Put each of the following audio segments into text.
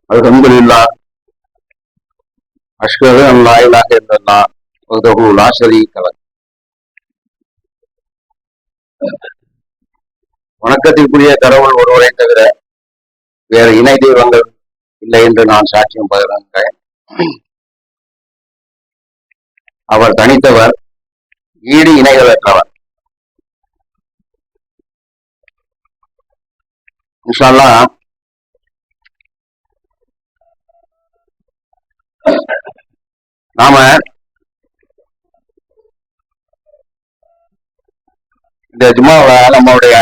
அல்ஹம்துலில்லாஹ் அஷ்ஹது அன் லா இலாஹ இல்லல்லாஹ் வஹ்தஹு லா ஷரீக லஹ். வணக்கத்திற்குரிய கடவுள் ஒருவரை தவிர வேறு இணை தெய்வங்கள் இல்லை என்று நான் சாட்சியம் பகிர்கின்றேன். அவர் தனித்தவர், ஈடு இணைகளற்றவர். இன்ஷா அல்லாஹ் நாம இந்த ஜும்மாவை நம்மளுடைய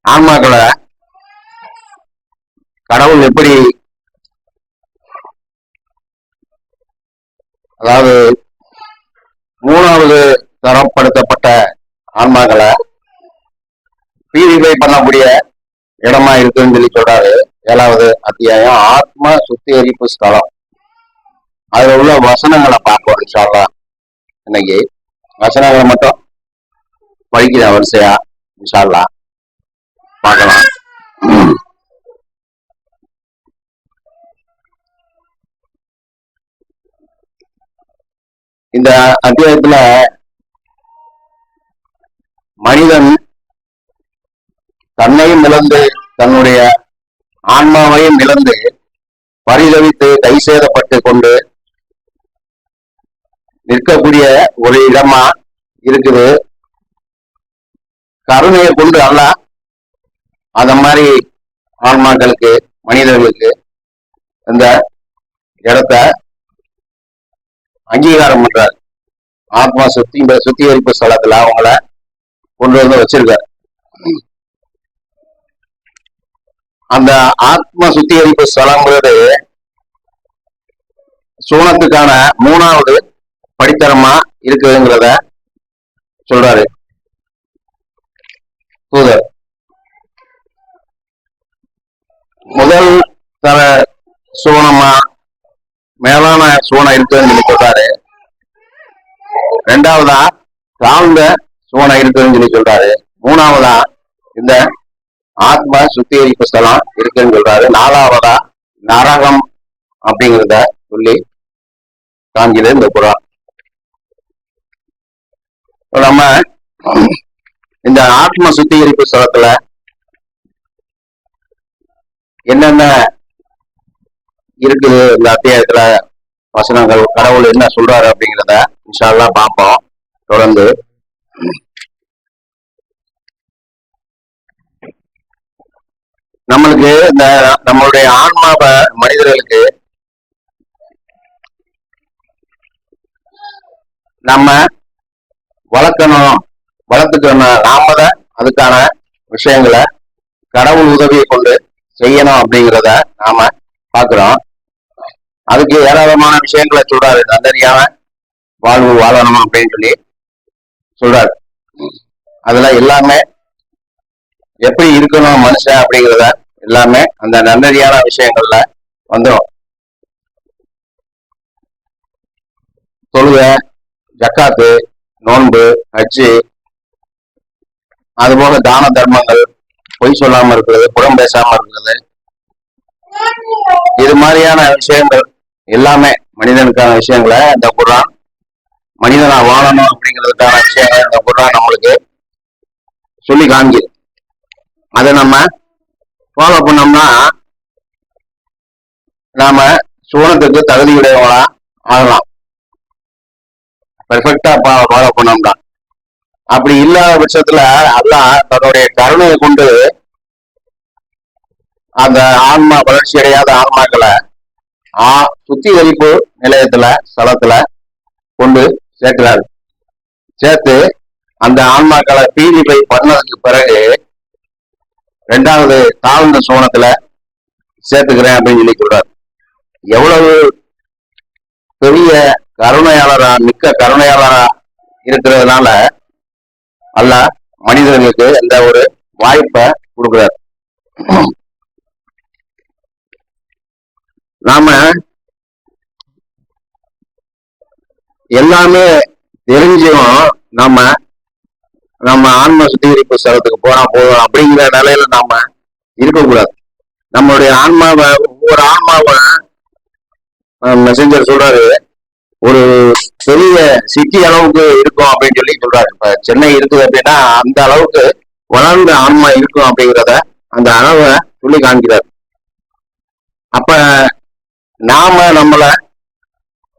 ஆன்மாக்களை கடவுள் எப்படி, அதாவது மூணாவது தரப்படுத்தப்பட்ட ஆன்மாக்களை பியூரிஃபை பண்ணக்கூடிய இடமா இருக்குன்னு சொல்லி சொல்றாரு. 7வது அத்தியாயம் ஆத்ம சுத்திகரிப்பு ஸ்தலம். அதுல உள்ள வசனங்களை பார்ப்போம் இன்ஷா அல்லாஹ். இன்னைக்கு வசனங்களை மட்டும் படிக்கிற வரிசையா இன்ஷா அல்லாஹ் பார்க்கலாம். இந்த அத்தியாயத்துல மனிதன் தன்னையும் இழந்து தன்னுடைய ஆன்மாவையும் இழந்து பரிதவித்து கைசேதப்பட்டு கொண்டு நிற்கக்கூடிய ஒரு இடமா இருக்குது. கருணையை கொண்டு அல்லாஹ் அந்த மாதிரி ஆன்மாக்களுக்கு, மனிதர்களுக்கு இந்த இடத்த அங்கீகாரம் பண்றார். ஆத்மா சுத்திகரிப்பு ஸ்தலத்துல அவங்கள கொண்டு வந்து வச்சிருக்காரு. அந்த ஆத்ம சுத்திகரிப்பு ஸ்தலங்கிறது சூனத்துக்கான 3வது படித்தரமா இருக்குதுங்கிறத சொல்றாரு தூதர். முதல் தர சூனமா மேலான சூனம் இருக்குதுன்னு சொல்லி சொல்றாரு. 2வதா தாழ்ந்த சூனம் இருக்குதுன்னு சொல்லி சொல்றாரு. 3வதா இந்த ஆத்ம சுத்திகரிப்பு ஸ்தலம் இருக்குன்னு சொல்றாரு. 4வதா நரகம் அப்படிங்கிறத சொல்லி காண்கிறது இந்த குரான். நம்ம இந்த ஆத்ம சுத்திகரிப்பு ஸ்தலத்துல என்னென்ன இருக்குது, இந்த அத்தியாயத்துல வசனங்கள், கடவுள் என்ன சொல்றாரு அப்படிங்கிறத இன்ஷா அல்லாஹ் பார்ப்போம் தொடர்ந்து. நம்மளுக்கு இந்த நம்மளுடைய ஆன்மாவை மனிதர்களுக்கு நம்ம வளர்த்துக்கணும். நாம தான் அதுக்கான விஷயங்களை கடவுள் உதவியை கொண்டு செய்யணும் அப்படிங்கிறத நாம பார்க்கிறோம். அதுக்கு ஏராளமான விஷயங்களை சொல்றாரு. நந்தரியான வாழ்வு வாழணும் அப்படின்னு சொல்லி சொல்றாரு. அதுல எல்லாமே எப்படி இருக்கணும் மனுஷன் அப்படிங்கிறத எல்லாமே அந்த நன்னறியான விஷயங்கள்ல வந்துடும். தொழுகை, ஜக்காத்து, நோன்பு, ஹஜ்ஜு, அதுபோல தான தர்மங்கள், பொய் சொல்லாம இருக்கிறது, புறம் பேசாம இருக்கிறது, இது மாதிரியான விஷயங்கள் எல்லாமே மனிதனுக்கான விஷயங்களை இந்த குர்ஆன், மனிதனா வாழணும் அப்படிங்கிறதுக்கான விஷயங்களை இந்த குர்ஆன் நம்மளுக்கு சொல்லி காண்கிது. அதை நம்ம ஃபாலோ பண்ணோம்னா நாம சூனத்துக்கு தகுதியுடையவங்களா ஆகலாம். பெர்ஃபெக்டா ஃபாலோ பண்ணோம்னா. அப்படி இல்லாத பட்சத்துல அல்லாஹ் தன்னுடைய கருணையை கொண்டு அந்த ஆன்மா, வளர்ச்சி அடையாத ஆன்மாக்களை சுத்திகரிப்பு நிலையத்துல, ஸ்தலத்துல கொண்டு சேர்க்கிறாரு. சேர்த்து அந்த ஆன்மாக்களை பியூரிஃபை பண்ணதுக்கு பிறகு 2வது தாழ்ந்த சோனத்துல சேர்த்துக்கிறேன் அப்படின்னு சொல்லி சொல்றாரு. எவ்வளவு பெரிய கருணையாளரா, மிக்க கருணையாளரா இருக்கிறதுனால அல்லாஹ் மனிதர்களுக்கு இந்த ஒரு வாய்ப்பை கொடுக்கிறார். நாம எல்லாமே தெரிஞ்சும் நம்ம ஆன்ம சுத்திகரிப்பு ஸ்தலத்துக்கு போனா போதும் அப்படிங்கிற நிலையில நாம இருக்கக்கூடாது. நம்மளுடைய ஆன்மாவை, ஒவ்வொரு ஆன்மாவை மெசஞ்சர் சொல்றாரு, ஒரு பெரிய சிட்டி அளவுக்கு இருக்கும் அப்படின்னு சொல்லி சொல்றாரு. இப்ப சென்னை இருக்குது அப்படின்னா அந்த அளவுக்கு வளர்ந்த ஆன்மா இருக்கும் அப்படிங்கிறத அந்த அளவை சொல்லி காண்கிறார். அப்ப நாம நம்மள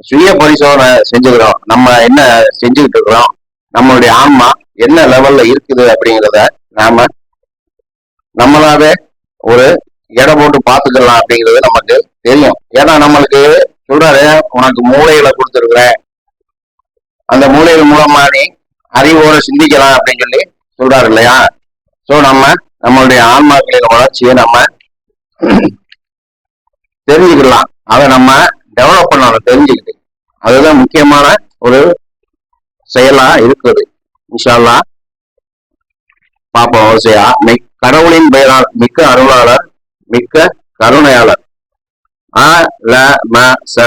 சுய பரிசோதனை செஞ்சுக்கிறோம். நம்ம என்ன செஞ்சுக்கிட்டு இருக்கிறோம், நம்மளுடைய ஆன்மா என்ன லெவல்ல இருக்குது அப்படிங்கிறத நாம நம்மளாவே ஒரு எடை போட்டு பார்த்துக்கலாம் அப்படிங்கிறது நமக்கு தெரியும். ஏன்னா நம்மளுக்கு சொல்றாரு, உனக்கு மூளைகளை கொடுத்துருக்குறேன், அந்த மூளைகள் மூலமா நீ அறிவோட சிந்திக்கலாம் அப்படின்னு சொல்லி சொல்றாரு இல்லையா. சோ நம்மளுடைய ஆன்மாக்களின் வளர்ச்சியை நம்ம தெரிஞ்சுக்கலாம், அதை நம்ம டெவலப் பண்ணணும் தெரிஞ்சுக்கிட்டு. அதுதான் முக்கியமான ஒரு செயலா இருக்குது. இன்ஷா அல்லாஹ் பாப்போம் வரிசையா. கடவுளின் பெயரால் மிக்க அருளாளர், மிக்க கருணையாளர். அ ல ம ச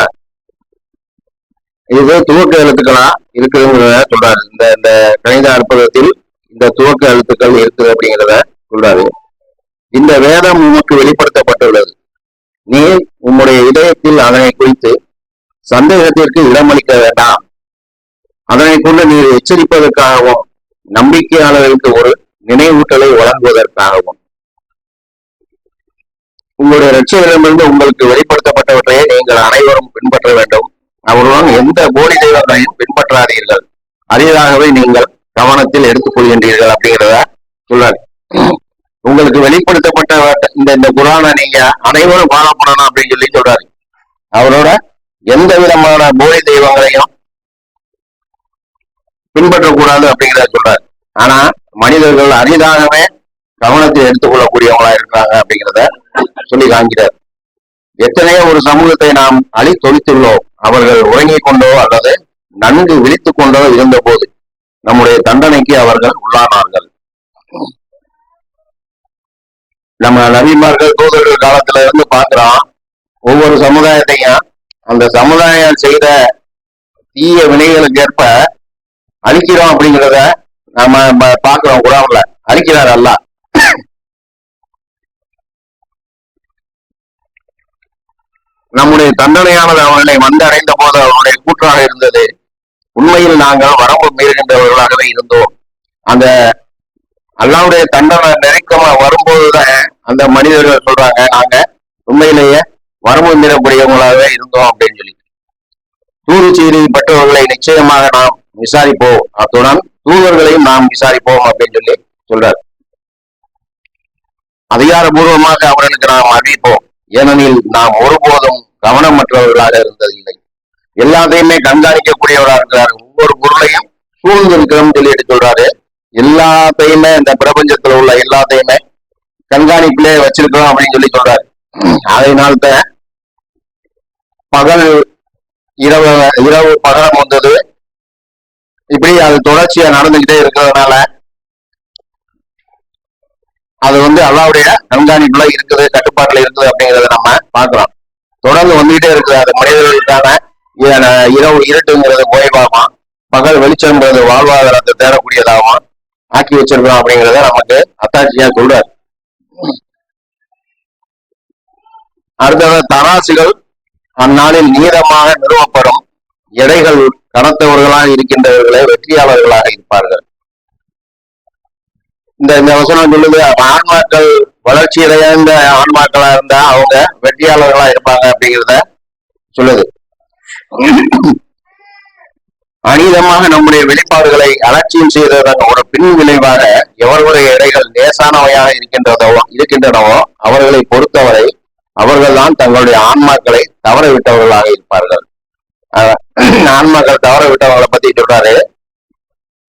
இது துவக்க எழுத்துக்களா இருக்குதுங்கிறத சொல்றாரு. இந்த கணித அற்புதத்தில் இந்த துவக்க எழுத்துக்கள் இருக்குது அப்படிங்கிறத சொல்றாரு. இந்த வேதம் உமக்கு வெளிப்படுத்தப்பட்டுள்ளது, நீ உம்முடைய இதயத்தில் அதனை குறித்து சந்தேகத்திற்கு இடமளிக்க வேண்டாம். அதனை கொண்டு நீர் எச்சரிப்பதற்காகவும் நம்பிக்கையாளர்களுக்கு ஒரு நினைவூட்டலை வழங்குவதற்காகவும் உங்களுடைய இரட்சகரிடமிருந்து உங்களுக்கு வெளிப்படுத்தப்பட்டவற்றையே நீங்கள் அனைவரும் பின்பற்ற வேண்டும். அவர்களுடன் எந்த போலி தெய்வங்களையும் பின்பற்றாதீர்கள், அரிதாகவே நீங்கள் கவனத்தில் எடுத்துக் கொள்கின்றீர்கள் அப்படிங்கிறத சொல்றாரு. உங்களுக்கு வெளிப்படுத்தப்பட்ட இந்த குரானை நீங்க அனைவரும் ஃபாலோ பண்ணணும் அப்படின்னு சொல்லி சொல்றாரு. அவரோட எந்த விதமான போலி தெய்வங்களையும் பின்பற்றக்கூடாது அப்படிங்கிறத சொல்றாரு. ஆனா மனிதர்கள் அரிதாகவே கவனத்தில் எடுத்துக்கொள்ளக்கூடியவங்களா இருக்கிறாங்க அப்படிங்கிறத சொல்லி காண்கிறார். எத்தனையோ ஒரு சமூகத்தை நாம் அழித்தொழித்துள்ளோம். அவர்கள் உறங்கிக் கொண்டோ அல்லது நன்கு விழித்துக் கொண்டோ இருந்த போது நம்முடைய தண்டனைக்கு அவர்கள் உள்ளானார்கள். நம்ம நபிமார்கள் தூதர்கள் காலத்துல இருந்து பார்க்கிறோம், ஒவ்வொரு சமுதாயத்தையும் அந்த சமுதாயம் செய்த தீய வினைகளுக்கு ஏற்ப அழிக்கிறோம் அப்படிங்கிறத நாம பார்க்கிறோம். குரான்ல அழிக்கிறார் அல்லாஹ். நம்முடைய தண்டனையானது அவர்களை வந்து அடைந்த போது அவருடைய கூற்றாக இருந்தது, உண்மையில் நாங்கள் வரம்பு மீறுகின்றவர்களாகவே இருந்தோம். அந்த அல்லாவுடைய தண்டனை நெருக்கமா வரும்போதுதான் அந்த மனிதர்கள் சொல்றாங்க, நாங்க உண்மையிலேயே வரம்பு மீறக்கூடியவங்களாகவே இருந்தோம் அப்படின்னு சொல்லி. தூது செய்தி பெற்றவர்களை நிச்சயமாக நாம் விசாரிப்போம், அத்துடன் தூதர்களையும் நாம் விசாரிப்போம் அப்படின்னு சொல்லி சொல்றார். அதிகாரபூர்வமாக அவர்களுக்கு நாம் அறிவிப்போம், ஏனெனில் நாம் ஒருபோதும் கவனமற்றவர்களாக இருந்ததில்லை. எல்லாத்தையுமே கண்காணிக்கக்கூடியவராக இருக்கிறார். ஒவ்வொரு பொருளையும் சூழ்ந்து இருக்கிறோம் சொல்லிட்டு சொல்றாரு. எல்லாத்தையுமே இந்த பிரபஞ்சத்துல உள்ள எல்லாத்தையுமே கண்காணிப்பிலே வச்சிருக்கிறோம் அப்படின்னு சொல்லி சொல்றாரு. அதனால்தான் பகல் இரவு பகலம் வந்தது, இப்படி அது தொடர்ச்சியா நடந்துகிட்டே இருக்கிறதுனால அது அல்லாவுடைய கண்காணிப்புல இருக்குது, கட்டுப்பாட்டுல இருக்குது அப்படிங்கிறத நம்ம பார்க்கிறோம். தொடர்ந்து வந்துகிட்டே இருக்குது. அது மனிதர்களுக்கான இரவு இருட்டுங்கிறது ஓய்வாகும், பகல் வெளிச்சம்ங்கிறது வாழ்வாதாரத்தை தேடக்கூடியதாகவும் ஆக்கி வச்சிருக்கிறோம் அப்படிங்கிறத நமக்கு அத்தாட்சியா சொல்றாரு. அடுத்தது தராசுகள் அந்நாளில் நீளமாக நிறுவப்படும், எடைகள் கனத்தவர்களாக இருக்கின்றவர்களே வெற்றியாளர்களாக இருப்பார்கள். இந்த வசனம் சொல்லுது, ஆன்மாக்கள் வளர்ச்சி அடைந்த ஆன்மாக்களா இருந்தா அவங்க வெற்றியாளர்களா இருப்பாங்க அப்படிங்கிறத சொல்லுது. அநீதமாக நம்முடைய வெளிப்பாடுகளை அலட்சியம் செய்ததன் ஒரு பின் விளைவாக எவர்களுடைய எடைகள் லேசானவையாக இருக்கின்றனவோ அவர்களை பொறுத்தவரை அவர்கள் தான் தங்களுடைய ஆன்மாக்களை தவற விட்டவர்களாக இருப்பார்கள். ஆன்மாக்கள் தவற விட்டவங்களை பத்தி சொல்றாரு.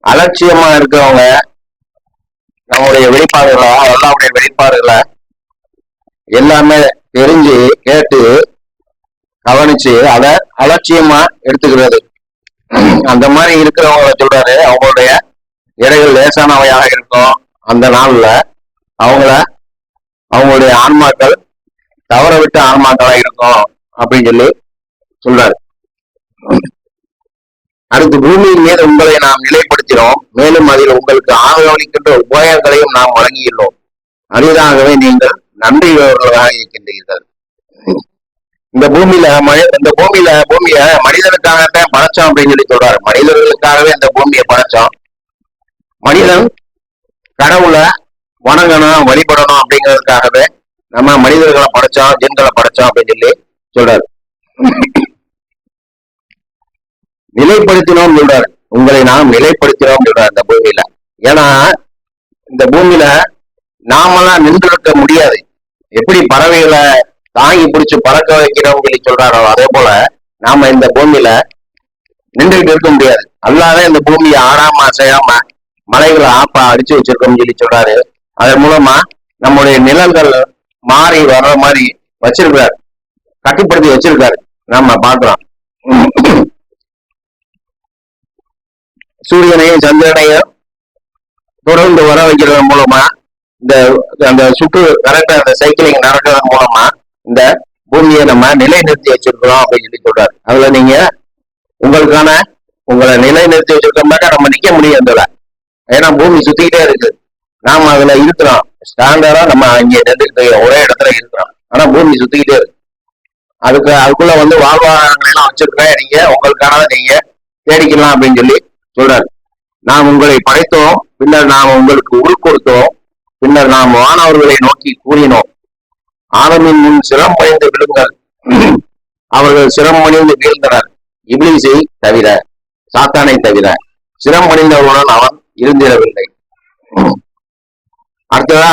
அலட்சியமா இருக்கிறவங்க நம்முடைய வெளிப்பாடுகளா அல்லாவுடைய வெளிப்பாடுகளை எல்லாமே தெரிஞ்சு கேட்டு கவனிச்சு அதை அலட்சியமா எடுத்துக்கிறது. அந்த மாதிரி இருக்கிறவங்களை சொல்றாரு, அவங்களுடைய எடைகள் லேசானவையாக இருக்கும். அந்த நாள்ல அவங்களுடைய ஆன்மாக்கள் தவற விட்ட ஆன்மாக்களா இருக்கும் அப்படின்னு சொல்லி சொல்றாரு. அடுத்து பூமியின் மீது உங்களை நாம் நிலைப்படுத்தினோம், மேலும் அதில் உங்களுக்கு ஆதரவளிக்கின்ற உபாயங்களையும் நாம் வழங்கியுள்ளோம். அரிதாகவே நீங்கள் நன்றியுள்ளவர்களாக இருக்கின்றீர்கள். இந்த பூமியில பூமிய மனிதனுக்காகத்தான் படைச்சோம் அப்படின்னு சொல்லி சொல்றாரு. மனிதர்களுக்காகவே இந்த பூமியை படைச்சோம். மனிதன் கடவுளை வணங்கணும், வழிபடணும் அப்படிங்கிறதுக்காகவே நம்ம மனிதர்களை படைச்சோம், ஜின்களை படைச்சோம் அப்படின்னு சொல்லி சொல்றாரு. நிலைப்படுத்தினோம் சொல்றாரு. உங்களை நாம் நிலைப்படுத்தினோம் சொல்றாரு இந்த பூமியில. ஏன்னா இந்த பூமியில நாமெல்லாம் நின்று இருக்க முடியாது. எப்படி பறவைகளை தாங்கி பிடிச்சு பறக்க வைக்கிறோம் சொல்லி சொல்றாரோ, அதே போல நாம இந்த பூமியில நின்றுகிட்டு இருக்க முடியாது. அல்லாத இந்த பூமியை ஆடாம அசையாம மலைகளை ஆப்பா அடிச்சு வச்சிருக்கோம்னு சொல்லி சொல்றாரு. அதன் மூலமா நம்முடைய நிலங்கள் மாறி வர்ற மாதிரி வச்சிருக்காரு, கட்டுப்படுத்தி வச்சிருக்காரு. நம்ம பார்க்கிறோம். சூரியனையும் சந்திரனையும் தொடர்ந்து வர வைக்கிறது மூலமா இந்த அந்த சுற்று கரெக்டா அந்த சைக்கிளிங் நடக்கிறது மூலமா இந்த பூமியை நம்ம நிலைநிறுத்தி வச்சிருக்கிறோம் அப்படின்னு சொல்லி சொல்றாரு. அதுல நீங்க உங்களை நிலைநிறுத்தி வச்சிருக்கோம்னாக்கா நம்ம நிக்க முடியாது. ஏன்னா பூமி சுத்திக்கிட்டே இருக்கு, நாம அதுல இருக்கிறோம். ஸ்டாண்டர்டா நம்ம இங்க நின்றுட்டு ஒரே இடத்துல இருக்கிறோம். ஆனா பூமி சுத்திக்கிட்டே இருக்கு. அதுக்குள்ள வாழ்வாதாரங்கள் எல்லாம் வச்சிருக்கேன், நீங்க உங்களுக்கானதை நீங்க தேடிக்கலாம் அப்படின்னு சொல்லி சொல்றாரு. நாம் உங்களை படைத்தோம், பின்னர் நாம் உங்களுக்கு உள் கொடுத்தோம், பின்னர் நாம் வானவர்களை நோக்கி கூறினோம், ஆதமின் முன் சிரம் பணிந்து விழுங்கள். அவர்கள் சிரம் பணிந்து வீழ்ந்தனர், இப்லீஸை தவிர, சாத்தானை தவிர. சிரம் பணிந்தவர்களுடன் அவன் இருந்திடவில்லை. அடுத்ததா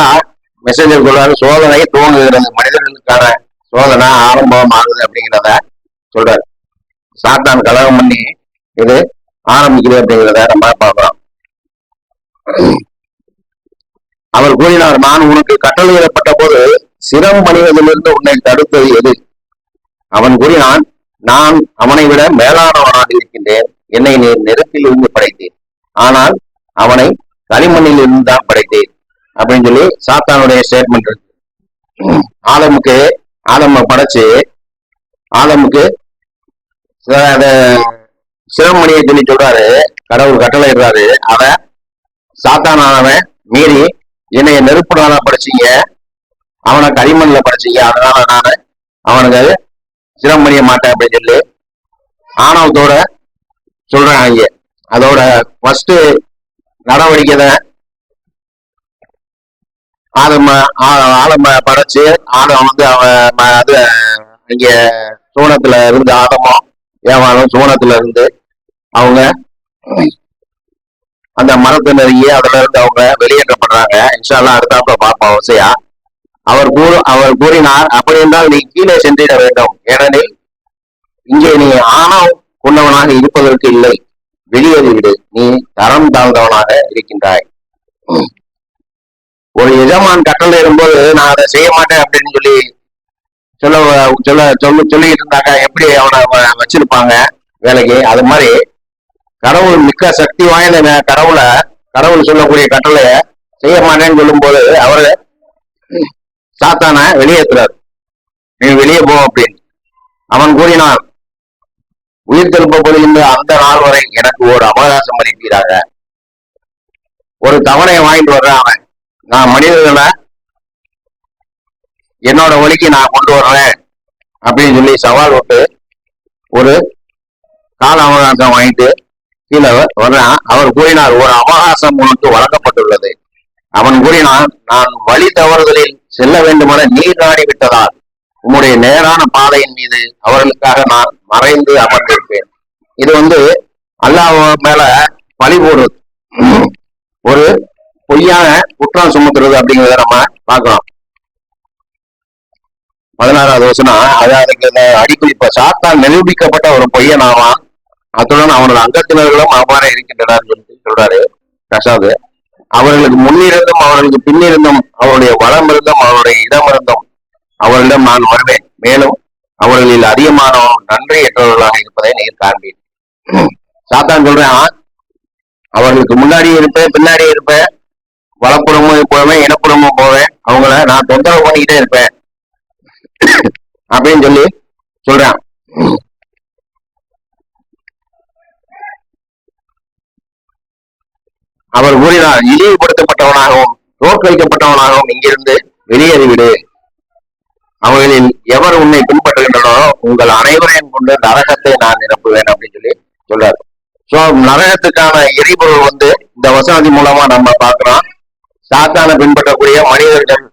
மெசேஜர் சொல்றாரு, சோதனை துவங்குகிறது. மனிதர்களுக்கான சோதனை ஆரம்பம் ஆகுது அப்படிங்கிறத சொல்றாரு. சாத்தான் கலகம் பண்ணி இது ஆரம்பிக்குது அப்படிங்கிறத நம்ம பார்க்கிறோம். அவர் கூறினார், நான் உனக்கு கட்டளையிடப்பட்ட போது சிரம் பணிவதிலிருந்து உன்னை தடுத்தது எது? அவன் கூறினான், நான் அவனை விட மேலானவனாக இருக்கின்றேன். என்னை நீ நெருப்பில் இருந்து படைத்தேன், ஆனால் அவனை களிமண்ணில் இருந்து தான் படைத்தேன் அப்படின்னு சொல்லி சாத்தானுடைய ஸ்டேட்மெண்ட் இருக்கு. ஆதம படைச்சு ஆதமுக்கு சிரமணியை சொல்லி சொல்றாரு, கடவுள் கட்டளை இடுறாரு. அவன் சாத்தானவன் மீறி என்னைய நெருப்புனால படைச்சீங்க, அவனை களிமண்ல படைச்சீங்க, அதனால நான் அவனுக்கு சிரம் பண்ணிய மாட்டேன் அப்படின்னு சொல்லி ஆணவத்தோட சொல்றாங்க. அதோட ஃபர்ஸ்ட் நடவடிக்கை ஆதம படைச்சு அவன் அது இங்க சூனத்துல இருந்து ஆதமும் ஏவானும் சூனத்துல இருந்து அவங்க அந்த மரத்தை நெருங்கி அதுல இருந்து அவங்க வெளியேற்றப்படுறாங்க. இன்ஷால்லா அடுத்தாப்புல பார்ப்போம் அவசியா. அவர் கூறினார், அப்படி என்றால் நீ கீழே சென்றிட வேண்டும், ஏனெனில் இங்கே நீ ஆணவம் கொண்டவனாக இருப்பதற்கு இல்லை, வெளியேறிவிடு, நீ தரம் தாழ்ந்தவனாக இருக்கின்றாய். ஒரு எஜமான் கட்டளை இருக்கும்போது நான் அதை செய்ய மாட்டேன் அப்படின்னு சொல்லி சொல்லிட்டு இருந்தாக்கா எப்படி அவனை வச்சிருப்பாங்க வேலைக்கு? அது மாதிரி கடவுள் மிக்க சக்தி வாய்ந்த கடவுள் சொல்லக்கூடிய கட்டளைய செய்ய மாட்டேன்னு சொல்லும் போது அவரு சாத்தான வெளியேற்றுறாரு, நீ வெளியே போ அப்படின்னு. அவன் கூறினான், உயிர் திருப்பப்படுகின்ற அந்த நாள் வரை எனக்கு ஒரு அவகாசம் அளிப்பீராக. ஒரு தவணையை வாங்கிட்டு வர்றேன் அவன், நான் மனிதர்களை என்னோட வழிக்கு நான் கொண்டு வர்றேன் அப்படின்னு சொல்லி சவால் விட்டு ஒரு கால அவகாசம் வாங்கிட்டு கீழே வர்றான். அவர் கூறினார், ஒரு அவகாசம் உனக்கு வழங்கப்பட்டுள்ளது. அவன் கூறினான், நான் வழி தவறுதலில் செல்ல வேண்டுமென நீர் நாடி விட்டதால் உன்னுடைய நேரான பாதையின் மீது அவர்களுக்காக நான் மறைந்து அமர்ந்திருப்பேன். இது அல்லாஹ் மேல பழி போடுறது, ஒரு பொய்யான குற்றம் சுமத்துறது அப்படிங்கிறத நம்ம பார்க்கலாம். 16வது வசனம், அதுக்கு அடிக்குறிப்ப சாத்தான் நிரூபிக்கப்பட்ட ஒரு பொய்யன் ஆவான், அத்துடன் அவனது அங்கத்தினர்களும் அவ்வாறே இருக்கின்றனர் சொல்றாரு பிரசாத். அவர்களுக்கு முன்னிருந்தும் அவர்களுக்கு பின்னிருந்தும் அவருடைய வளம் இருந்தும் அவருடைய இடம் இருந்தும் அவர்களிடம் நான் வருவேன், மேலும் அவர்களில் அதிகமானவன் நன்றியற்றவர்களாக இருப்பதை நீர் காண்பேன். சாத்தான் சொல்றான், அவர்களுக்கு முன்னாடியே இருப்பேன், பின்னாடியே இருப்பேன், வலப்புறமும் போவேன், இடப்புறமும் போவேன், அவங்கள நான் தொந்தரவு பண்ணிக்கிட்டே இருப்பேன் அப்படின்னு சொல்லி சொல்றான். கூறினார், இழிவுபடுத்தப்பட்டவனாகவும் தோற்கடிக்கப்பட்டவனாகவும் இங்கிருந்து வெளியேறிவிடு. அவர்களில் எவர் உன்னை பின்பற்றுகின்றனோ உங்கள் அனைவரையும் கொண்டு நரகத்தை நான் நிரப்புவேன் அப்படின்னு சொல்லி சொல்றாரு. சோ நரகத்துக்கான எரிபொருள் இந்த வசனத்தின் மூலமா நம்ம பார்க்கிறோம். சாத்தான பின்பற்றக்கூடிய மனிதர்கள்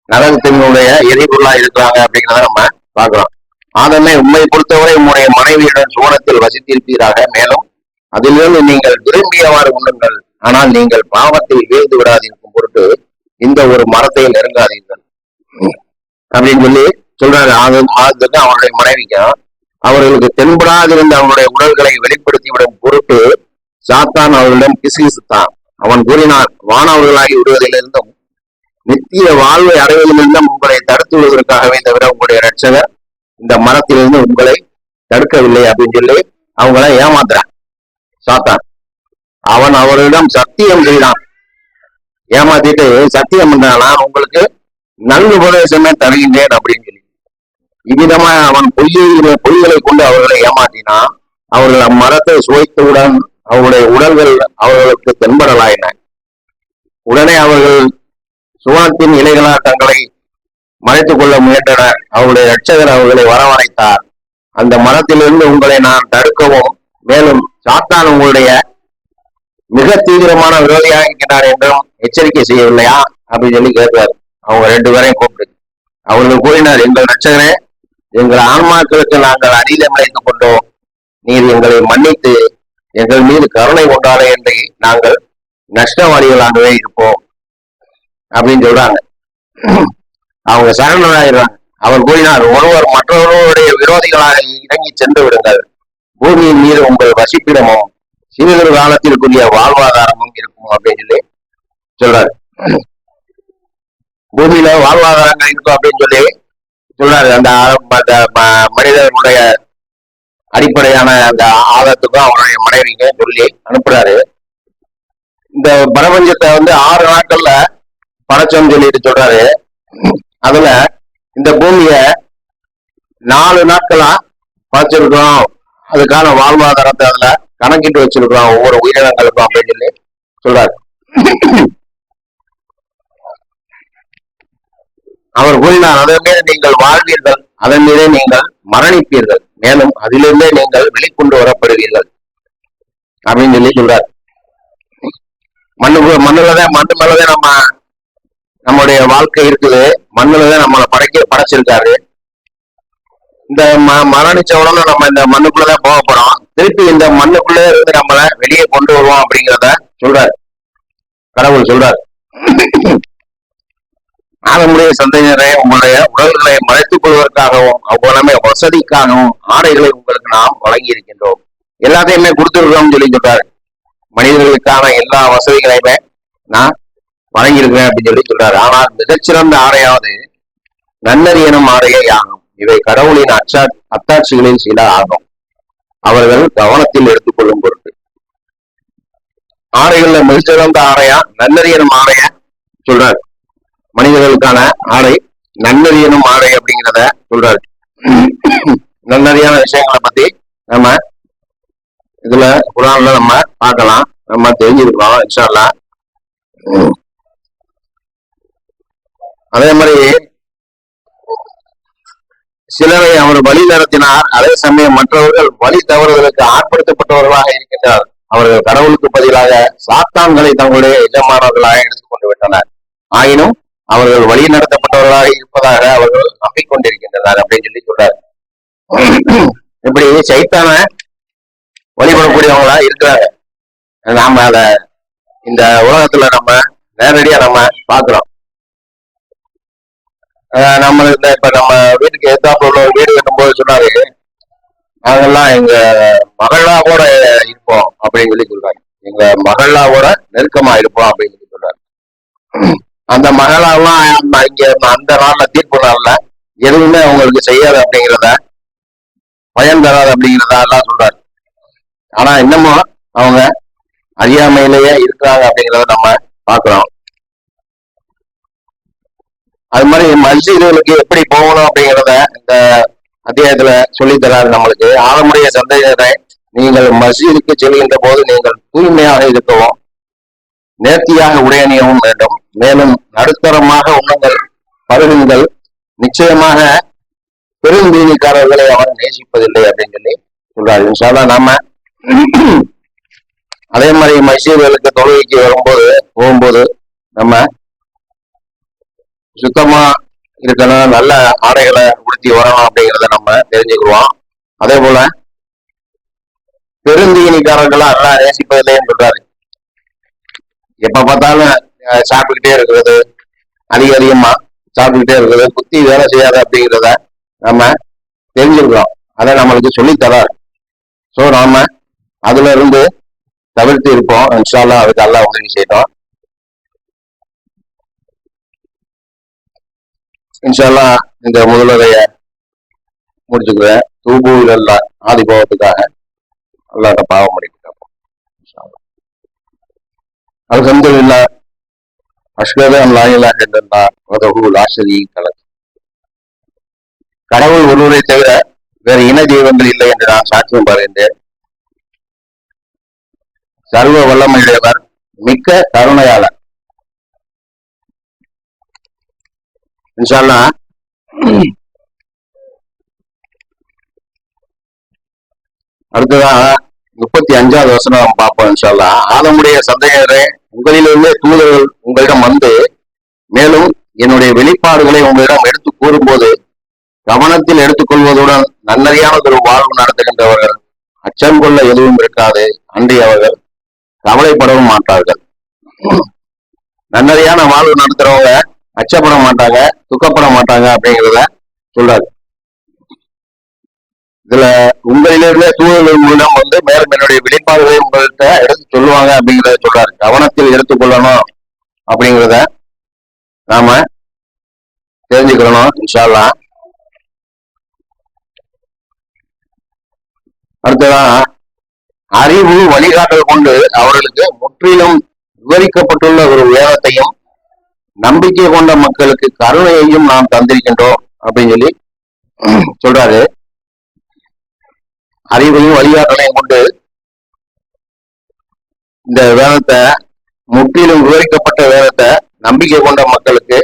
நரகத்தினுடைய எரிபொருளா இருக்கிறாங்க அப்படிங்கிறத நம்ம பார்க்கிறோம். ஆதமே, உண்மை பொறுத்தவரை உங்களுடைய மனைவியுடன் சூனத்தில் வசித்திருப்பீராக. மேலும் அதிலிருந்து நீங்கள் விரும்பியவாறு உண்ணுங்கள். ஆனால் நீங்கள் பாவத்தில் வீழ்ந்து விடாதிருக்கும் பொருட்டு இந்த ஒரு மரத்தை நெருங்காதீர்கள் அப்படின்னு சொல்லி சொல்றாரு. ஆதத்துக்கு அவருடைய மனைவிக்கும் அவர்களுக்கு தென்படாதிருந்த அவருடைய உடல்களை வெளிப்படுத்தி விடும் பொருட்டு சாத்தான் அவர்களிடம் கிசுகிசுத்தான். அவன் கூறினான், வானவர்களாகி விடுவதிலிருந்தும் நித்திய வாழ்வை அடைவதிலிருந்தும் உங்களை தடுத்து விடுவதற்காகவே தவிர உங்களுடைய ரட்சகர் இந்த மரத்திலிருந்து உங்களை தடுக்கவில்லை அப்படின்னு சொல்லி அவங்கள ஏமாத்துறான் சாத்தான். அவன் அவர்களிடம் சத்தியம் செய்தான். ஏமாத்திட்டு சத்தியம் பண்றான், நான் உங்களுக்கு நல்ல உபதேசமே தருகின்றேன் அப்படின்னு சொல்லி. இவ்விதமா அவன் பொய்களை கொண்டு அவர்களை ஏமாற்றினான். அவர்கள் அம்மரத்தை சுவைத்தவுடன் அவருடைய உடல்கள் அவர்களுக்கு தென்படலாயின. உடனே அவர்கள் சுவனத்தின் இலைகளால் தங்களை மறைத்துக் கொள்ள முயன்றனர். அவருடைய ரட்சகர் அவர்களை வரவழைத்தார். அந்த மரத்திலிருந்து உங்களை நான் தடுக்கவும், மேலும் சாத்தான் உங்களுடைய மிக தீவிரமான விரோதியாக இருக்கிறார் என்றும் எச்சரிக்கை செய்யவில்லையா அப்படின்னு சொல்லி கேட்கிறார். அவங்க 2 பேரையும் கூப்பிட்டு அவர்கள் கூறினார், எங்கள் ரட்சகரே, எங்கள் ஆன்மாக்களுக்கு நாங்கள் அநீதம் இழைத்துக் கொண்டோம். நீர் எங்களை மன்னித்து எங்கள் மீது கருணை கொண்டாலே என்று நாங்கள் நஷ்டவாளிகளாகவே இருப்போம் அப்படின்னு சொல்றாங்க. அவங்க சரணராயிடுறாங்க. அவர் கூறினார், ஒருவர் மற்றவர்களுடைய விரோதிகளாக இறங்கி சென்று விடுங்கள். பூமியின் மீது உங்கள் வசிப்பிடமும் சிறிது காலத்திற்குரிய வாழ்வாதாரமும் இருக்கும் அப்படின்னு சொல்லி சொல்றாரு. பூமியில வாழ்வாதாரங்கள் இருக்கும் அப்படின்னு சொல்லி சொல்றாரு. அந்த மனிதர்களுடைய அடிப்படையான அந்த ஆதத்துக்கும் அவருடைய மனைவிங்க சொல்லி அனுப்புறாரு. இந்த பிரபஞ்சத்தை 6 நாட்கள்ல படைச்சோம்னு சொல்லிட்டு சொல்றாரு. அதுல இந்த பூமிய 4 நாட்களா படைச்சிருக்கிறோம். அதுக்கான வாழ்வாதாரத்தை அதுல கணக்கிட்டு வச்சிருக்கிறோம் ஒவ்வொரு உயிரினங்களுக்கும் அப்படின்னு சொல்லி சொல்றாரு. அவர் கூறினார், அதன் மீது நீங்கள் வாழ்வீர்கள், அதன் மீதே நீங்கள் மரணிப்பீர்கள், மேலும் அதிலிருந்தே நீங்கள் வெளிக்கொண்டு வரப்படுவீர்கள் அப்படின்னு சொல்லி சொல்றார். மண்ணு மேலதான் நம்முடைய வாழ்க்கை இருக்குது. மண்ணுலதான் நம்மளை படைச்சிருக்காரு. இந்த மரணிச்ச உடனே நம்ம இந்த மண்ணுக்குள்ளதான் போக போறோம். திருப்பி இந்த மண்ணுக்குள்ளே இருந்து நம்மளை வெளியே கொண்டு வருவோம் அப்படிங்கிறத சொல்றாரு, கடவுள் சொல்றாரு. ஆதமுடைய சந்ததியினரை உங்களுடைய உடல்களை மறைத்துக் கொள்வதற்காகவும் அவ்வளவுமே வசதிக்காகவும் ஆடைகளை உங்களுக்கு நாம் வழங்கி இருக்கின்றோம். எல்லாத்தையுமே கொடுத்துருக்கோம்னு சொல்லி சொல்றாரு. மனிதர்களுக்கான எல்லா வசதிகளையுமே நான் வழங்கியிருக்கிறேன் அப்படின்னு சொல்லி சொல்றாரு. ஆனால் மிகச்சிறந்த ஆடையாவது நன்னறியனும் ஆடையே ஆகும். இவை கடவுளின் அத்தாட்சிகளில் சில ஆகும். அவர்கள் கவனத்தில் எடுத்துக்கொள்ளும் பொருட்டு ஆடைகள்ல மிகச்சிறந்த ஆடையா நன்னறியனும் ஆடைய சொல்றாரு. மனிதர்களுக்கான ஆடை நன்னறியனும் ஆடை அப்படிங்கிறத சொல்றாரு. நன்னறியான விஷயங்களை பத்தி நம்ம இதுல குரான்ல நம்ம பார்க்கலாம், நம்ம தெரிஞ்சிருக்கோம் இன்ஷா அல்லாஹ். அதே மாதிரி சிலரை அவர் வழி நடத்தினார். அதே சமயம் மற்றவர்கள் வழி தவறுதலுக்கு ஆட்படுத்தப்பட்டவர்களாக இருக்கின்றனர். அவர்கள் கடவுளுக்கு பதிலாக சாத்தான்களை தங்களுடைய எஜமானவர்களாக எடுத்துக்கொண்டு விட்டனர். ஆயினும் அவர்கள் வழி நடத்தப்பட்டவர்களாக இருப்பதாக அவர்கள் நம்பிக்கொண்டிருக்கின்றனர் அப்படின்னு சொல்லி சொல்றாரு. இப்படி சைத்தான வழிபடக்கூடியவங்களா இருக்கிறாங்க. நாம அத இந்த உலகத்துல நம்ம நேரடியா நம்ம பாக்குறோம். நம்ம இப்ப நம்ம வீட்டுக்கு எதிர்த்தாப்புல உள்ள ஒரு வீடு கட்டும்போது சொன்னாரு, நாங்கெல்லாம் எங்க மகளாவோட இருப்போம் அப்படின்னு சொல்லி சொல்றாங்க. எங்க மகளாவோட நெருக்கமா இருப்போம் அப்படின்னு சொல்லி சொல்றாரு. அந்த மகளாவெல்லாம் இங்க அந்த நாள்ல தீர்ப்பு நாள்ல எதுவுமே அவங்களுக்கு செய்யாது அப்படிங்கிறத, பயன் தராது அப்படிங்கிறத எல்லாம் சொல்றாரு. ஆனா இன்னமும் அவங்க அறியாமையிலேயே இருக்கிறாங்க அப்படிங்கிறத நம்ம பாக்குறோம். அது மாதிரி மஸ்ஜிதுகளுக்கு எப்படி போகணும் அப்படிங்கிறத இந்த அத்தியாயத்துல சொல்லி தராரு நம்மளுக்கு. ஆதமுடைய சந்ததியினரை நீங்கள் மஸ்ஜிதுக்கு செல்கின்ற போது நீங்கள் தூய்மையாக இருக்கவும், நேர்த்தியாக உடையணியவும் வேண்டும். மேலும் நடுத்தரமாக உண்ணுங்கள், பருகுங்கள். நிச்சயமாக பெருந்தீனிக்காரர்களை அவர் நேசிப்பதில்லை அப்படின்னு சொல்லி சொல்றாரு. இன்ஷால்லா நாம அதே மாதிரி மசீதுகளுக்கு தொழுகைக்கு போகும்போது நம்ம சுத்தமா இருக்கணும், நல்ல ஆடைகளை உடுத்தி வரணும் அப்படிங்கிறத நம்ம தெரிஞ்சுக்குவோம். அதே போல பெருந்தீனிக்காரர்களா எல்லாம் நேசிப்பதில்லைன்னு சொல்றாரு. எப்ப பார்த்தாலும் சாப்பிட்டுக்கிட்டே இருக்கிறது, அதிகமா சாப்பிட்டுக்கிட்டே இருக்கிறது, புத்தி வேலை செய்யாது அப்படிங்கிறத நம்ம தெரிஞ்சிருக்கிறோம். அதை நம்மளுக்கு சொல்லித்தரார். ஸோ நாம அதுல இருந்து தவிர்த்து இருப்போம். இன்ஷா அல்லாஹ் அதுக்கு அல்லாஹ் உதவி செய்யணும். இன்ஷா அல்லாஹ் இந்த முதலுரைய முடிச்சுக்கிறேன். தூபு இல்லல்லா, ஆதி பாவத்துக்காக அல்லாஹ்ட்ட பாவம் முடிக்கிட்டோம். அல்ஹம்துலில்லாஹ், அஷ்ஹது அன் லா இலாஹ இல்லல்லாஹ் வஹ்தஹு லா ஷரீக லஹ். கடவுள் ஒருவரை தவிர வேறு இன தெய்வங்கள் இல்லை என்று நான் சாட்சியம் பகிர்ந்தேன். சர்வ வல்லமையுடையவர், மிக்க கருணையாளர். இன்ஷா அல்லாஹ் அடுத்ததாக 35வது வசனம் பார்ப்போம். இன்ஷா அல்லாஹ். ஆதமுடைய சந்தேகரே, உங்களிலிருந்தே தூதர்கள் உங்களிடம் வந்து மேலும் என்னுடைய வெளிப்பாடுகளை உங்களிடம் எடுத்து கூறும்போது கவனத்தில் எடுத்துக்கொள்வதுடன் நன்னறியானதொரு வாழ்வு நடத்துகின்றவர்கள் அச்சம் கொள்ள எதுவும் இருக்காது, அன்றி அவர்கள் கவலைப்படவும் மாட்டார்கள். நன்னறியான வாழ்வு நடத்துறவங்க அச்சப்பட மாட்டாங்க, துக்கப்பட மாட்டாங்க அப்படிங்கிறத சொல்றாரு. இதுல உங்களிலிருந்தே தூதர்கள் மூலம் வந்து மேலும் என்னுடைய வெளிப்பாடுகளை உங்கள்கிட்ட எடுத்து சொல்லுவாங்க அப்படிங்கிறத சொல்றாரு. கவனத்தில் எடுத்துக்கொள்ளணும் அப்படிங்கிறத நாம தெரிஞ்சுக்கணும். இன்ஷா அல்லாஹ். அடுத்ததான் அறிவு வழிகாட்டல் கொண்டு அவர்களுக்கு முற்றிலும் விவரிக்கப்பட்டுள்ள ஒரு வேதத்தையும் நம்பிக்கை கொண்ட மக்களுக்கு கருணையையும் நாம் தந்திருக்கின்றோம் அப்படின்னு சொல்லி சொல்றாரு. அறிவையும் வழிகாட்டலையும் கொண்டு இந்த வேதத்தை, முற்றிலும் விவரிக்கப்பட்ட வேதத்தை நம்பிக்கை கொண்ட மக்களுக்கு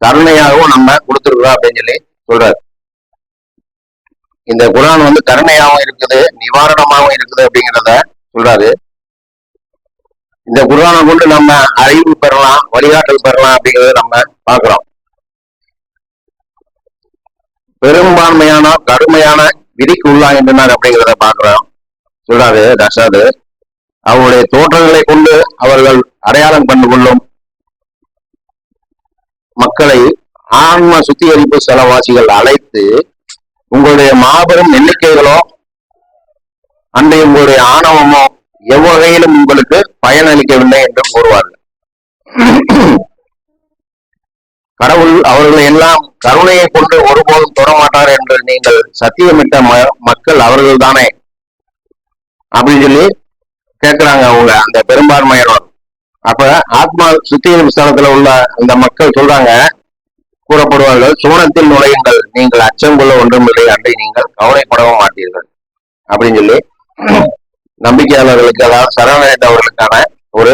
கருணையாகவும் நம்ம கொடுத்துருக்கோம் அப்படின்னு சொல்லி சொல்றாரு. இந்த குர்ஆன் வந்து கருணையாகவும் இருக்குது, நிவாரணமாகவும் இருக்குது அப்படிங்கிறத சொல்றாரு. இந்த குர்ஆனை கொண்டு நம்ம அறிவு பெறலாம், வழிகாட்டல் பெறலாம் அப்படிங்கிறத நம்ம பார்க்கிறோம். பெரும்பான்மையான கடுமையான விதிக்கு உள்ளாகின்றனர் அப்படிங்கிறத பார்க்கிறோம். சொல்றாரு ரஷாது. அவருடைய தோற்றங்களை கொண்டு அவர்கள் அடையாளம் கண்டு கொள்ளும் மக்களை ஆன்ம சுத்திகரிப்பு செலவாசிகள் அழைத்து, உங்களுடைய மாபெரும் எண்ணிக்கைகளோ அன்றைய உங்களுடைய ஆணவமோ எவ்வகையிலும் உங்களுக்கு பயனளிக்கவில்லை என்றும் கூறுவார்கள். கடவுள் அவர்களை எல்லாம் கருணையை கொண்டு ஒருபோதும் தொடமாட்டார் என்று நீங்கள் சத்தியமிட்ட மக்கள் அவர்கள் தானே அப்படின்னு சொல்லி கேட்கிறாங்க அவங்க, அந்த பெரும்பான்மையினர். அப்ப ஆத்மா சுத்திகரிப்பு ஸ்தலத்துல உள்ள இந்த மக்கள் சொல்றாங்க, கூறப்படுவார்கள், சூனத்தில் நுழையுங்கள், நீங்கள் அச்சம் கொள்ள ஒன்றும் இல்லை, அன்றை நீங்கள் கவலைப்படவும் மாட்டீர்கள் அப்படின்னு சொல்லி நம்பிக்கையாளர்களுக்கு, அதாவது சரணடைந்தவர்களுக்கான ஒரு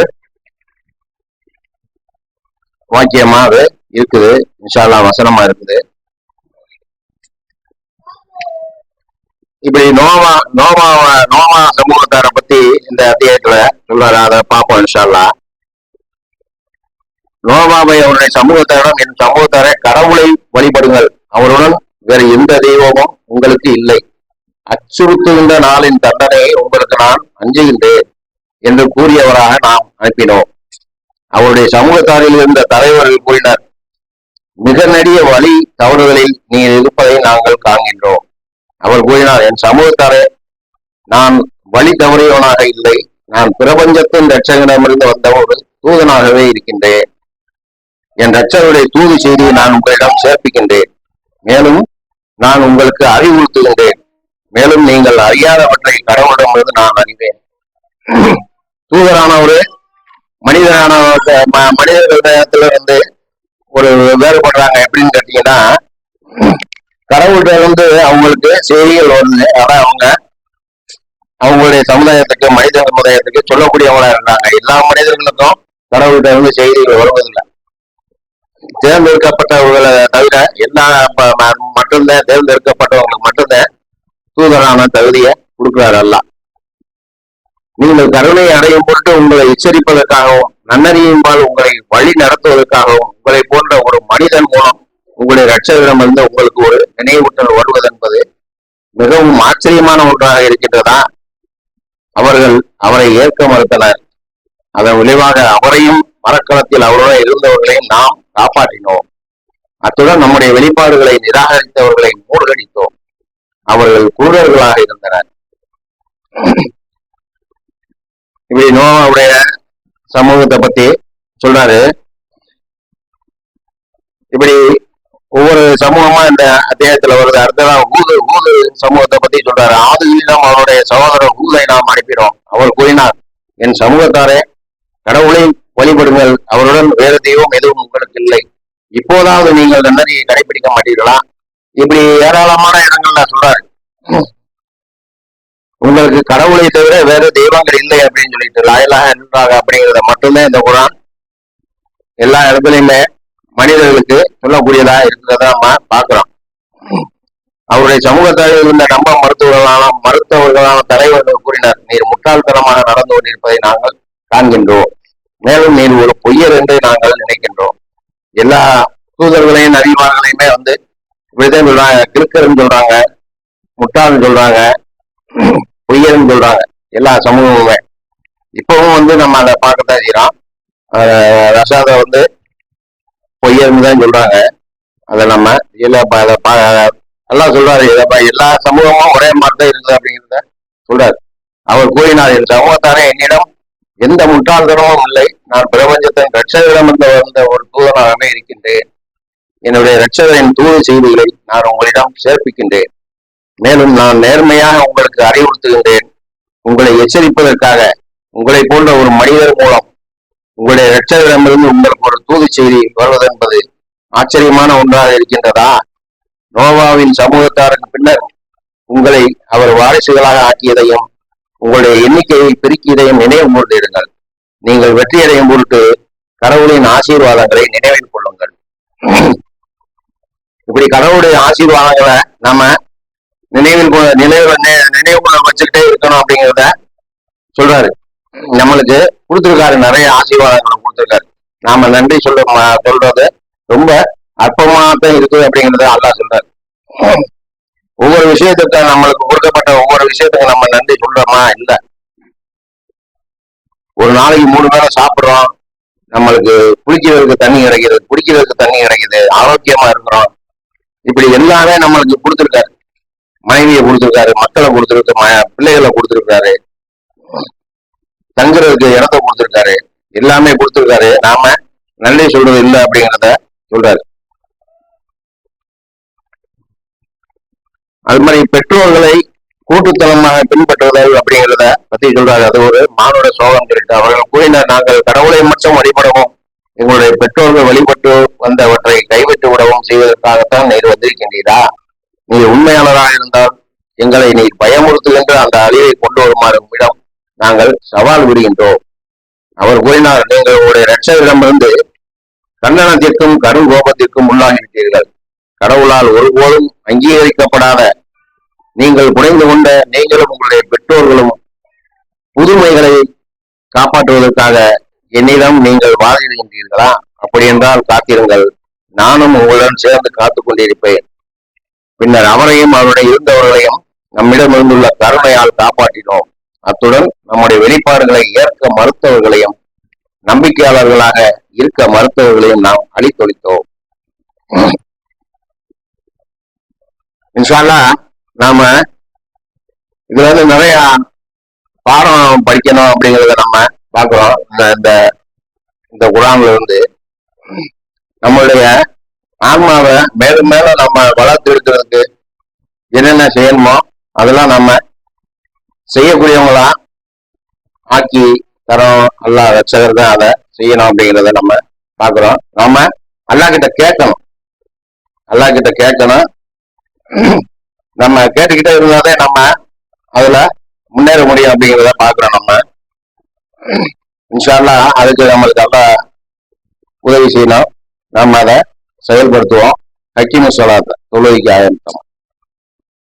வாக்கியமா அது இருக்குது. இன்ஷா அல்லாஹ் வசனமா இருக்குது. இப்படி நோவா சமூகத்தாரை பத்தி இந்த அத்தியாயத்துல சொல்றாரு. அதை பார்ப்போம் இன்ஷா அல்லாஹ். நோவாவை அவருடைய சமூகத்தாரிடம், என் சமூகத்தாரை கடவுளை வழிபடுங்கள், அவருடன் வேறு எந்த தெய்வமும் உங்களுக்கு இல்லை, அச்சுறுத்துகின்ற நாளின் தண்டனையை உங்களுக்கு நான் அஞ்சுகின்றேன் என்று கூறியவராக நாம் அனுப்பினோம். அவருடைய சமூகத்தாரில் இருந்த தலைவர்கள் கூறினர், மிக நெடிய வழி தவறுகளில் நீங்கள் இருப்பதை நாங்கள் காண்கின்றோம். அவர் கூறினார், என் சமூகத்தாரே, நான் வழி தவறியவனாக இல்லை, நான் பிரபஞ்சத்தின் இரட்சகனிடமிருந்து வந்த ஒரு தூதனாகவே இருக்கின்றேன். என் இரட்சகருடைய தூது செய்தியை நான் உங்களிடம் சேர்ப்பிக்கின்றேன். மேலும் நான் உங்களுக்கு அறிவுறுத்துகின்றேன். மேலும் நீங்கள் அறியாதவற்றை கடவுளிடமிருந்து நான் அறிவேன். தூதரான ஒரு மனிதர்களிடத்துல இருந்து ஒரு வேறுபடுறாங்க எப்படின்னு கேட்டீங்கன்னா, கடவுள்கிட்ட இருந்து அவங்களுக்கு செய்திகள் வருது. ஆனா அவங்க அவங்களுடைய சமுதாயத்துக்கு, மனித சமுதாயத்துக்கு சொல்லக்கூடியவங்களா இருந்தாங்க. எல்லா மனிதர்களுக்கும் கடவுள்கிட்ட இருந்து செய்திகள் வருவதில்லை. தேர்ந்தெடுக்கப்பட்டவர்களை தவிர எல்லா மட்டும்தான் தேர்ந்தெடுக்கப்பட்டவங்களுக்கு மட்டும்தான் தூதரான தகுதியை கொடுக்கிறார் அல்லாஹ். நீங்கள் கருணை அடையும் பொருட்டு உங்களை எச்சரிப்பதற்காகவும் நன்னறியும்பால் உங்களை வழி நடத்துவதற்காகவும் உங்களை போன்ற ஒரு மனிதன் மூலம் உங்களுடைய இரட்சகரிடமிருந்து உங்களுக்கு ஒரு நினைவூட்டல் வருவது என்பது மிகவும் ஆச்சரியமான ஒன்றாக இருக்கின்றதா? அவர்கள் அவரை ஏற்க மறுத்தனர். அதன் விளைவாக அவரையும் மரக்களத்தில் அவருடன் இருந்தவர்களையும் நாம் காப்பாற்றினோம். அத்துடன் நம்முடைய வெளிப்பாடுகளை நிராகரித்தவர்களை மூழ்கடித்தோம். அவர்கள் குருடர்களாக இருந்தனர். இப்படி நோவாவுடைய சமூகத்தை பத்தி சொல்றாரு. இப்படி ஒவ்வொரு சமூகமா இந்த அத்தியாயத்துல வருது. அடுத்ததான் ஊது சமூகத்தை பத்தி சொல்றாரு. ஆதியிடம் அவருடைய சகோதரர் ஊதை நாம் அனுப்பினோம். அவர் கூறினார், என் சமூகத்தாரே, கடவுளை வழிபடுங்கள், அவருடன் வேறு தெய்வம் எதுவும் உங்களுக்கு இல்லை. இப்போதாவது நீங்கள் நன்னறியை கடைபிடிக்க மாட்டீர்களா? இப்படி ஏராளமான இடங்கள்ல சொல்றாரு. உங்களுக்கு கடவுளை தவிர வேறு தெய்வங்கள் இல்லை அப்படின்னு சொல்லிட்டு லாயிலாக என்றாங்க அப்படிங்கிறத மட்டும்தான் இந்த குரான் எல்லா இடத்துலையுமே மனிதர்களுக்கு சொல்லக்கூடியதா இருக்கிறத நம்ம பார்க்கிறோம். அவருடைய சமூகத்தால் இருந்த மருத்துவர்களான தலைவர்கள் கூறினார், நீர் முட்டாள்தனமாக நடந்து கொண்டிருப்பதை நாங்கள் காண்கின்றோம். மேலும் நீர் ஒரு பொய்யர் என்று நாங்கள் நினைக்கின்றோம். எல்லா தூதர்களையும் அறிவார்களையுமே இப்படிதான் சொல்றாங்க. கிறுக்கர்ன்னு சொல்றாங்க, முட்டாள்னு சொல்றாங்க, பொய்யர்னு சொல்றாங்க எல்லா சமூகமுமே. இப்பவும் நம்ம அதை பார்க்கத்தான் செய்யறோம். ரஷாத பொய்யர்னு தான் சொல்றாங்க. அதை நம்ம எல்லாம் சொல்றாரு. எல்லா சமூகமும் ஒரே மாதிரி தான் இருக்குது அப்படிங்கிறத சொல்றாரு. அவர் கூறினார், என் சமூகத்தானே என்னிடம் எந்த முட்டாள்தனமும் இல்லை. நான் பிரபஞ்சத்தின் இரட்சகரிடம் வந்த ஒரு தூதனாகவே இருக்கின்றேன். என்னுடைய இரட்சகரின் தூது செய்திகளை நான் உங்களிடம் சேர்ப்பிக்கின்றேன். மேலும் நான் நேர்மையாக உங்களுக்கு அறிவுறுத்துகின்றேன். உங்களை எச்சரிப்பதற்காக உங்களை போன்ற ஒரு மனிதர் மூலம் உங்களுடைய இரட்சகரிடமிருந்து உங்களுக்கு ஒரு தூது செய்தி வருவது என்பது ஆச்சரியமான ஒன்றாக இருக்கின்றதா? நோவாவின் சமூகத்தாருக்கு பின்னர் உங்களை அவர் வாரிசுகளாக ஆக்கியதையும் உங்களுடைய எண்ணிக்கையை பெருக்கியதையும் நினைவு கூர்ந்திருங்கள். நீங்கள் வெற்றியடையும் பொருட்டு கடவுளின் ஆசீர்வாதங்களை நினைவில் கொள்ளுங்கள். இப்படி கடவுளுடைய ஆசீர்வாதங்களை நம்ம நினைவு வச்சுக்கிட்டே இருக்கணும் அப்படிங்கிறத சொல்றாரு. நம்மளுக்கு கொடுத்திருக்காரு, நிறைய ஆசீர்வாதங்களை கொடுத்திருக்காரு. நாம நன்றி சொல்றது ரொம்ப அற்பமாகத்தான் இருக்குது அப்படிங்கிறத அல்லாஹ் சொல்றாரு. ஒவ்வொரு விஷயத்துக்கு நம்மளுக்கு கொடுக்கப்பட்ட ஒவ்வொரு விஷயத்துக்கு நம்ம நன்றி சொல்றோமா? இல்ல. ஒரு நாளைக்கு 3 வேளை சாப்பிடுறோம், நம்மளுக்கு குளிக்கிறதுக்கு தண்ணி கிடைக்குது, குடிக்கிறதுக்கு தண்ணி கிடைக்குது, ஆரோக்கியமா இருக்கிறோம். இப்படி எல்லாமே நம்மளுக்கு கொடுத்திருக்காரு. மனைவியை கொடுத்திருக்காரு, மக்களை கொடுத்திருக்காரு, பிள்ளைகளை கொடுத்திருக்காரு, தங்குறதுக்கு இடத்த கொடுத்திருக்காரு, எல்லாமே கொடுத்திருக்காரு. நாம நன்றி சொல்றது இல்லை அப்படிங்கிறத சொல்றாரு. அது மாதிரி பெற்றோர்களை கூட்டுத்தனமாக பின்பற்றுதல் அப்படிங்கிறத பத்தி சொல்றாரு. அது ஒரு மானுட சோகம் சொல்லிட்டு அவர்கள் கூறினார், நாங்கள் கடவுளை மட்டும் வழிபடவும் எங்களுடைய பெற்றோர்கள் வழிபட்டு வந்தவற்றை கைவிட்டு விடவும் செய்வதற்காகத்தான் நீர் வந்திருக்கின்றீரா? நீர் உண்மையாளராக இருந்தால் எங்களை நீர் பயமுறுத்துகின்ற அந்த அழிவை கொண்டு வருமாறு உம்மிடம் நாங்கள் சவால் விடுகின்றோம். அவர் கூறினார், நீங்கள் உங்களுடைய இரட்சகரிடமிருந்து கண்டனத்திற்கும் கடும் கோபத்திற்கும் உள்ளாகிவிட்டீர்கள். கடவுளால் ஒருபோதும் அங்கீகரிக்கப்படாத நீங்கள் புரிந்து கொண்ட நீங்களும் உங்களுடைய பெற்றோர்களும் புதுமைகளை காப்பாற்றுவதற்காக என்னிடம் நீங்கள் வாதிடுகின்றீர்களா? அப்படி என்றால் காத்திருங்கள், நானும் உங்களுடன் சேர்ந்து காத்துக் கொண்டிருப்பேன். பின்னர் அவரையும் அவருடைய இருந்தவர்களையும் நம்மிடம் இருந்துள்ள கருணையால் காப்பாற்றினோம். அத்துடன் நம்முடைய வெளிப்பாடுகளை ஏற்க மறுத்தவர்களையும் நம்பிக்கையாளர்களாக இருக்க மறுத்தவர்களையும் நாம் அழித்தொழித்தோம். இன்ஷா அல்லாஹ் நாம இதுல நிறைய பாடம் படிக்கணும் அப்படிங்கிறத நம்ம பார்க்கிறோம். இந்த குரான்ல இருந்து நம்மளுடைய ஆன்மாவை மேலும் மேலும் நம்ம வளர்த்து எடுக்கிறதுக்கு என்னென்ன செய்யணுமோ அதெல்லாம் நம்ம செய்யக்கூடியவங்களா ஆக்கி தரோம். அல்லாஹ் ரட்சகர் தான் அதை செய்யணும் அப்படிங்கிறத நம்ம பார்க்கிறோம். நாம அல்லாஹ் கிட்ட கேட்கணும். நம்ம கேட்டுக்கிட்டே இருந்தாலே நம்ம அதுல முன்னேற முடியும் அப்படிங்கிறத பார்க்கிறோம். நம்ம இன்ஷா அல்லாஹ் அதுக்கு நம்மளுக்கு அல்லாஹ் உதவி செய்யணும். நம்ம அதை செயல்படுத்துவோம். ஹக்கீமு ஸலாத் தொழுகைக்கு ஆரம்பித்தோம்.